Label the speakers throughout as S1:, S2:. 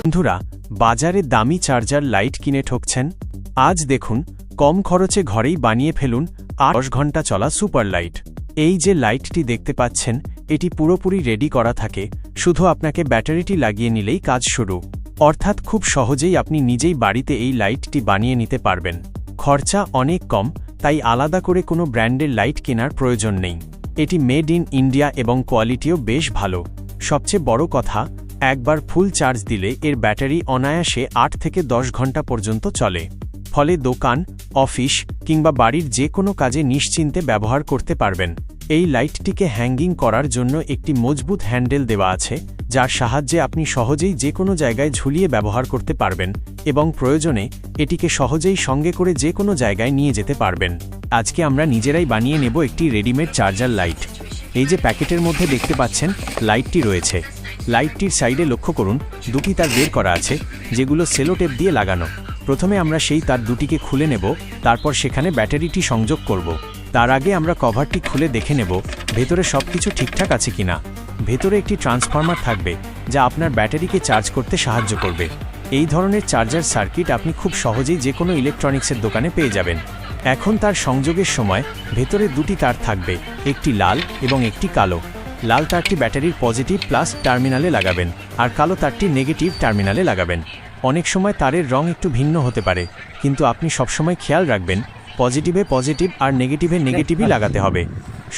S1: বন্ধুরা, বাজারে দামি চার্জার লাইট কিনে ঠকছেন? আজ দেখুন, কম খরচে ঘরেই বানিয়ে ফেলুন 10 ঘন্টা চলা সুপার লাইট। এই যে লাইটটি দেখতে পাচ্ছেন, এটি পুরোপুরি রেডি করা থাকে, শুধু আপনাকে ব্যাটারিটি লাগিয়ে নিলেই কাজ শুরু। অর্থাৎ খুব সহজেই আপনি নিজেই বাড়িতে এই লাইটটি বানিয়ে নিতে পারবেন। খরচা অনেক কম, তাই আলাদা করে কোনো ব্র্যান্ডের লাইট কেনার প্রয়োজন নেই। এটি মেড ইন ইন্ডিয়া এবং কোয়ালিটিও বেশ ভালো। সবচেয়ে বড় কথা, একবার ফুল চার্জ দিলে এর ব্যাটারি অনায়াসে 8 থেকে 10 ঘন্টা পর্যন্ত চলে। ফলে দোকান, অফিস কিংবা বাড়ির যে কোনো কাজে নিশ্চিন্তে ব্যবহার করতে পারবেন। এই লাইটটিকে হ্যাঙ্গিং করার জন্য একটি মজবুত হ্যান্ডেল দেওয়া আছে, যার সাহায্যে আপনি সহজেই যে কোনো জায়গায় ঝুলিয়ে ব্যবহার করতে পারবেন এবং প্রয়োজনে এটিকে সহজেই সঙ্গে করে যে কোনো জায়গায় নিয়ে যেতে পারবেন। আজকে আমরা নিজেরাই বানিয়ে নেব একটি রেডিমেড চার্জার লাইট। এই যে প্যাকেটের মধ্যে দেখতে পাচ্ছেন লাইটটি রয়েছে। লাইটটির সাইডে লক্ষ্য করুন, দুটি তার বের করা আছে, যেগুলো সেলো টেপ দিয়ে লাগানো। প্রথমে আমরা সেই তার দুটিকে খুলে নেব, তারপর সেখানে ব্যাটারিটি সংযোগ করব। তার আগে আমরা কভারটি খুলে দেখে নেব ভেতরে সবকিছু ঠিকঠাক আছে কিনা। ভেতরে একটি ট্রান্সফরমার থাকবে, যা আপনার ব্যাটারিকে চার্জ করতে সাহায্য করবে। এই ধরনের চার্জার সার্কিট আপনি খুব সহজেই যে কোনো ইলেকট্রনিক্সের দোকানে পেয়ে যাবেন। এখন তার সংযোগের সময় ভেতরে দুটি তার থাকবে, একটি লাল এবং একটি কালো। লাল তারটি ব্যাটারির পজিটিভ প্লাস টার্মিনালে লাগাবেন, আর কালো তারটি নেগেটিভ টার্মিনালে লাগাবেন। অনেক সময় তারের রং একটু ভিন্ন হতে পারে, কিন্তু আপনি সবসময় খেয়াল রাখবেন পজিটিভে পজিটিভ আর নেগেটিভে নেগেটিভই লাগাতে হবে।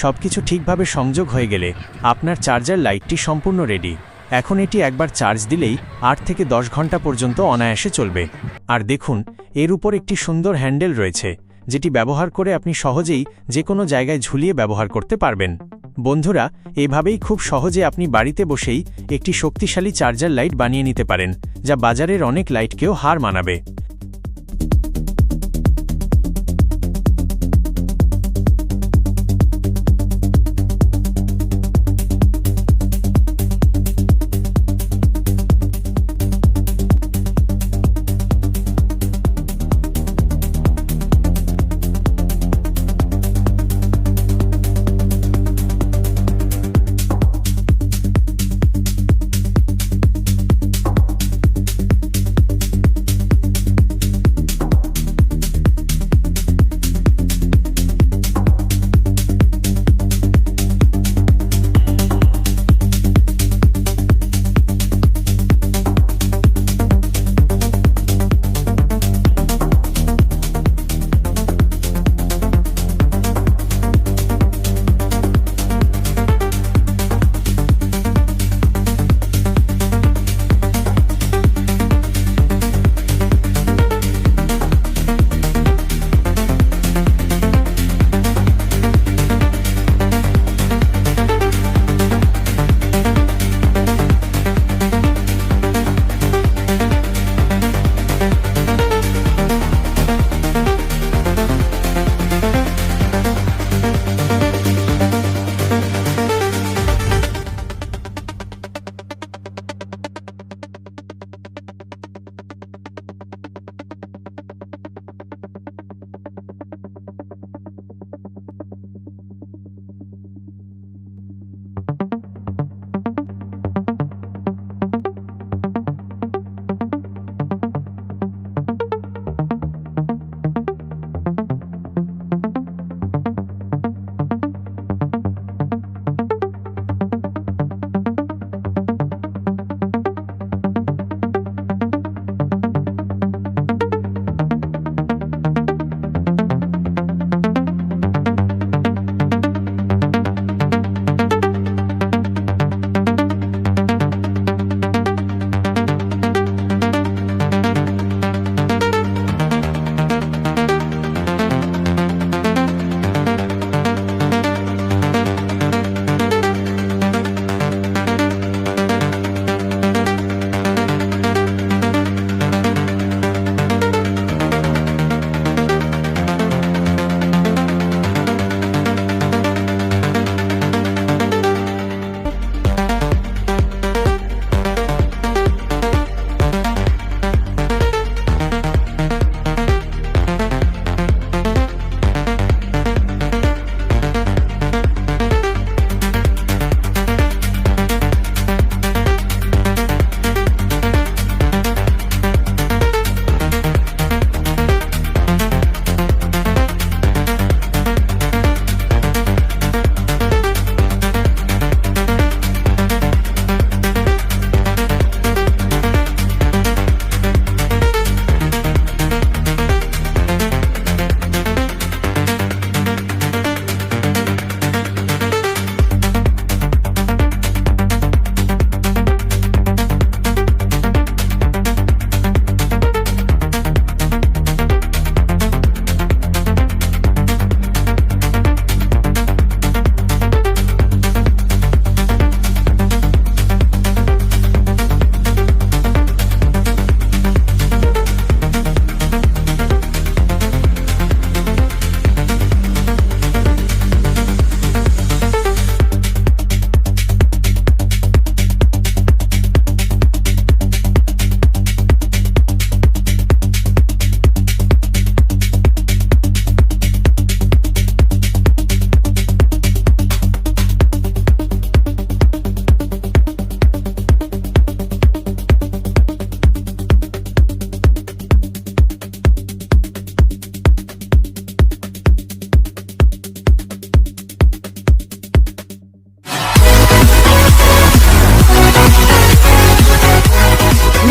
S1: সবকিছু ঠিকভাবে সংযোগ হয়ে গেলে আপনার চার্জার লাইটটি সম্পূর্ণ রেডি। এখন এটি একবার চার্জ দিলেই 8 থেকে 10 ঘন্টা পর্যন্ত অনায়াসে চলবে। আর দেখুন, এর উপর একটি সুন্দর হ্যান্ডেল রয়েছে, যেটি ব্যবহার করে আপনি সহজেই যে কোনো জায়গায় ঝুলিয়ে ব্যবহার করতে পারবেন। বন্ধুরা, এভাবেই খুব সহজে আপনি বাড়িতে বসেই একটি শক্তিশালী চার্জার লাইট বানিয়ে নিতে পারেন, যা বাজারের অনেক লাইটকেও হার মানাবে।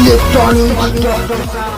S2: इलेक्ट्रॉनिक